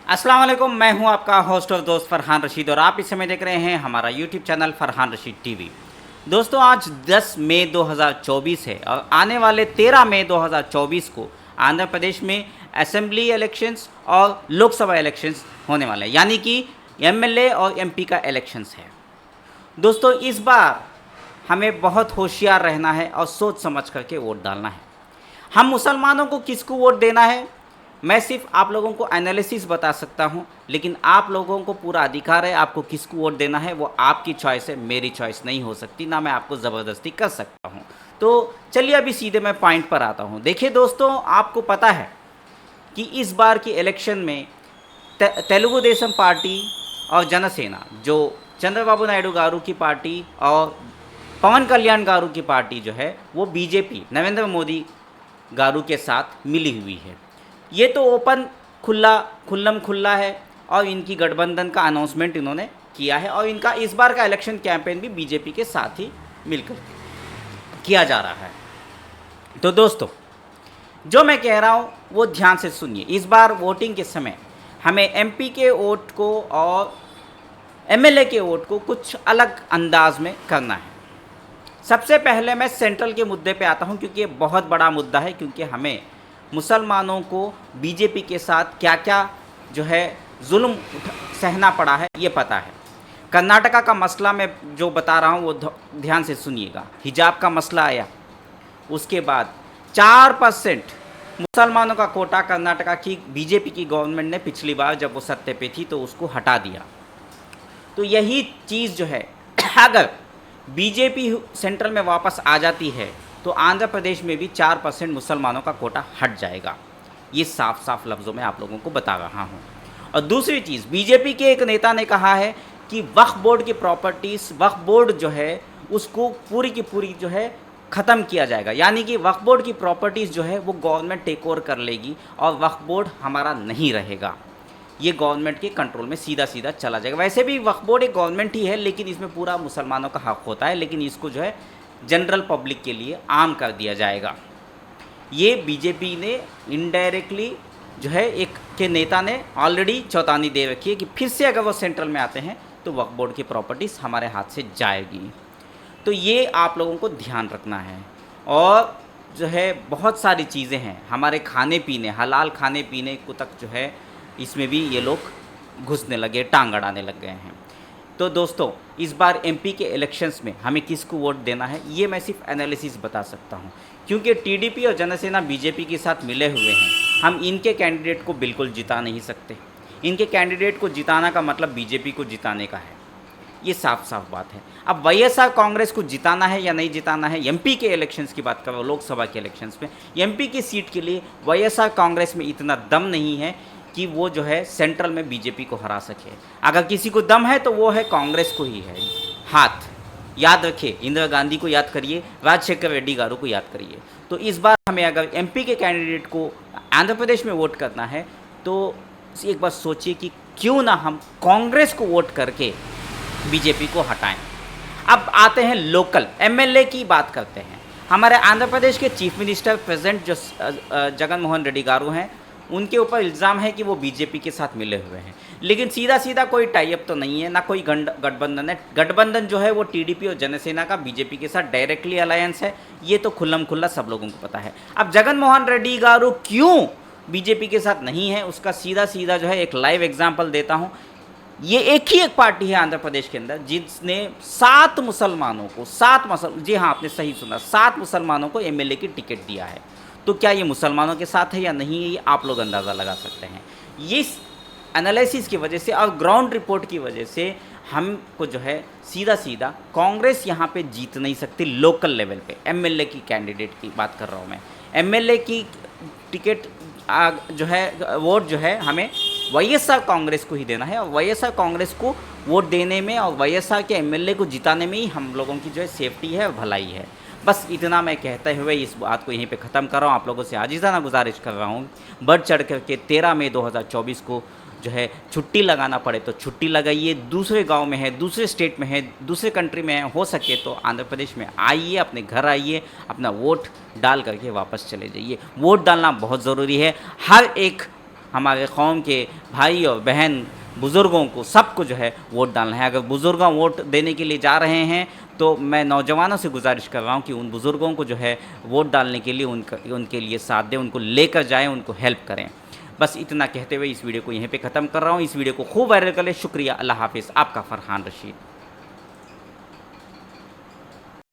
अस्सलाम वालेकुम, मैं हूं आपका होस्ट और दोस्त फरहान रशीद और आप इस समय देख रहे हैं हमारा YouTube channel Farhan Rashid TV. दोस्तों, आज 10 मई 2024 है और आने वाले 13 मई 2024 को आंध्र प्रदेश में असेंबली इलेक्शंस और लोकसभा इलेक्शंस होने वाले हैं, यानी कि एमएलए और एमपी का इलेक्शंस है। दोस्तों, इस बार हमें बहुत होशियार रहना है और सोच समझ करके वोट डालना है। हम मुसलमानों को किसको वोट देना है, मैं सिर्फ आप लोगों को एनालिसिस बता सकता हूं, लेकिन आप लोगों को पूरा अधिकार है आपको किसको वोट देना है। वो आपकी चॉइस है, मेरी चॉइस नहीं हो सकती, ना मैं आपको ज़बरदस्ती कर सकता हूं। तो चलिए अभी सीधे मैं पॉइंट पर आता हूं। देखिए दोस्तों, आपको पता है कि इस बार की इलेक्शन में तेलुगु देशम पार्टी और जनसेना, जो चंद्रबाबू नायडू गारू की पार्टी और पवन कल्याण गारू की पार्टी जो है, वो बीजेपी नरेंद्र मोदी गारू के साथ मिली हुई है। ये तो ओपन खुल्लम खुल्ला है और इनकी गठबंधन का अनाउंसमेंट इन्होंने किया है और इनका इस बार का इलेक्शन कैंपेन भी बीजेपी के साथ ही मिलकर किया जा रहा है। तो दोस्तों, जो मैं कह रहा हूँ वो ध्यान से सुनिए। इस बार वोटिंग के समय हमें एमपी के वोट को और एमएलए के वोट को कुछ अलग अंदाज में करना है। सबसे पहले मैं सेंट्रल के मुद्दे पे आता हूँ, क्योंकि ये बहुत बड़ा मुद्दा है, क्योंकि हमें मुसलमानों को बीजेपी के साथ क्या क्या जो है जुल्म सहना पड़ा है ये पता है। कर्नाटका का मसला मैं जो बता रहा हूँ वो ध्यान से सुनिएगा। हिजाब का मसला आया, उसके बाद 4% मुसलमानों का कोटा कर्नाटका की बीजेपी की गवर्नमेंट ने पिछली बार जब वो सत्ते पे थी तो उसको हटा दिया। तो यही चीज़ जो है अगर बीजेपी सेंट्रल में वापस आ जाती है तो आंध्र प्रदेश में भी 4% मुसलमानों का कोटा हट जाएगा। ये साफ साफ लफ्ज़ों में आप लोगों को बता रहा हूँ। और दूसरी चीज़, बीजेपी के एक नेता ने कहा है कि वक्फ बोर्ड की प्रॉपर्टीज़, वक्फ बोर्ड जो है उसको पूरी की पूरी जो है ख़त्म किया जाएगा, यानी कि वक्फ बोर्ड की प्रॉपर्टीज़ जो है वो गवर्नमेंट टेक ओवर कर लेगी और वक्फ बोर्ड हमारा नहीं रहेगा। ये गवर्नमेंट के कंट्रोल में सीधा सीधा चला जाएगा। वैसे भी वक्फ बोर्ड एक गवर्नमेंट ही है, लेकिन इसमें पूरा मुसलमानों का हक होता है, लेकिन इसको जो है जनरल पब्लिक के लिए आम कर दिया जाएगा। ये बीजेपी ने इनडायरेक्टली जो है एक के नेता ने ऑलरेडी चेतावनी दे रखी है कि फिर से अगर वो सेंट्रल में आते हैं तो वक्फ बोर्ड की प्रॉपर्टीज़ हमारे हाथ से जाएगी। तो ये आप लोगों को ध्यान रखना है। और जो है बहुत सारी चीज़ें हैं, हमारे खाने पीने, हलाल खाने पीने को तक जो है इसमें भी ये लोग घुसने लगे, टांग अड़ाने लग गए हैं। तो दोस्तों, इस बार एमपी के इलेक्शंस में हमें किसको वोट देना है ये मैं सिर्फ एनालिसिस बता सकता हूँ, क्योंकि टीडीपी और जनसेना बीजेपी के साथ मिले हुए हैं। हम इनके कैंडिडेट को बिल्कुल जिता नहीं सकते। इनके कैंडिडेट को जिताना का मतलब बीजेपी को जिताने का है, ये साफ साफ बात है। अब वाईएसआर कांग्रेस को जिताना है या नहीं जिताना है, एमपी के इलेक्शंस की बात कर रहा हूँ, लोकसभा के इलेक्शंस में एमपी की सीट के लिए वाईएसआर कांग्रेस में इतना दम नहीं है कि वो जो है सेंट्रल में बीजेपी को हरा सके। अगर किसी को दम है तो वो है कांग्रेस को ही है। हाथ याद रखिए, इंदिरा गांधी को याद करिए, राजशेखर रेड्डी गारू को याद करिए। तो इस बार हमें अगर एमपी के कैंडिडेट को आंध्र प्रदेश में वोट करना है तो एक बार सोचिए कि क्यों ना हम कांग्रेस को वोट करके बीजेपी को हटाएं। अब आते हैं लोकल एमएलए की बात करते हैं। हमारे आंध्र प्रदेश के चीफ मिनिस्टर प्रेजेंट जो जगन मोहन रेड्डी गारू हैं, उनके ऊपर इल्ज़ाम है कि वो बीजेपी के साथ मिले हुए हैं, लेकिन सीधा सीधा कोई टाइप तो नहीं है, ना कोई गठबंधन है। गठबंधन जो है वो टीडीपी और जनसेना का बीजेपी के साथ डायरेक्टली अलायंस है, ये तो खुल्लम खुल्ला सब लोगों को पता है। अब जगन मोहन रेड्डी गारू क्यों बीजेपी के साथ नहीं है, उसका सीधा सीधा जो है एक लाइव एग्जाम्पल देता हूँ। ये एक ही एक पार्टी है आंध्र प्रदेश के अंदर जिसने 7 मुसलमानों को, जी हाँ आपने सही सुना, 7 मुसलमानों को एमएलए की टिकट दिया है। तो क्या ये मुसलमानों के साथ है या नहीं है, ये आप लोग अंदाज़ा लगा सकते हैं। ये एनालिसिस की वजह से और ग्राउंड रिपोर्ट की वजह से हमको जो है सीधा सीधा कांग्रेस यहाँ पे जीत नहीं सकती। लोकल लेवल पे एमएलए की कैंडिडेट की बात कर रहा हूँ मैं। एमएलए की टिकट जो है, वोट जो है हमें वाईएसआर कांग्रेस को ही देना है, और वाईएसआर कांग्रेस को वोट देने में और वाईएसआर के एमएलए को जिताने में ही हम लोगों की जो है सेफ्टी है और भलाई है। बस इतना मैं कहते हुए इस बात को यहीं पे ख़त्म कर रहा हूँ। आप लोगों से आजिज़ाना गुजारिश कर रहा हूँ, बढ़ चढ़ करके 13 मई 2024 को जो है छुट्टी लगाना पड़े तो छुट्टी लगाइए। दूसरे गांव में है, दूसरे स्टेट में है, दूसरे कंट्री में है, हो सके तो आंध्र प्रदेश में आइए, अपने घर आइए, अपना वोट डाल करके वापस चले जाइए। वोट डालना बहुत ज़रूरी है। हर एक हमारे कौम के भाई और बहन बुज़ुर्गों को सबको जो है वोट डालना है। अगर बुज़ुर्ग वोट देने के लिए जा रहे हैं तो मैं नौजवानों से गुजारिश कर रहा हूँ कि उन बुज़ुर्गों को जो है वोट डालने के लिए उनके लिए साथ दें, उनको लेकर जाएँ, उनको हेल्प करें। बस इतना कहते हुए इस वीडियो को यहीं पे ख़त्म कर रहा हूँ। इस वीडियो को खूब वायरल कर लें। शुक्रिया, अल्लाह हाफ़िज़। आपका फ़रहान रशीद।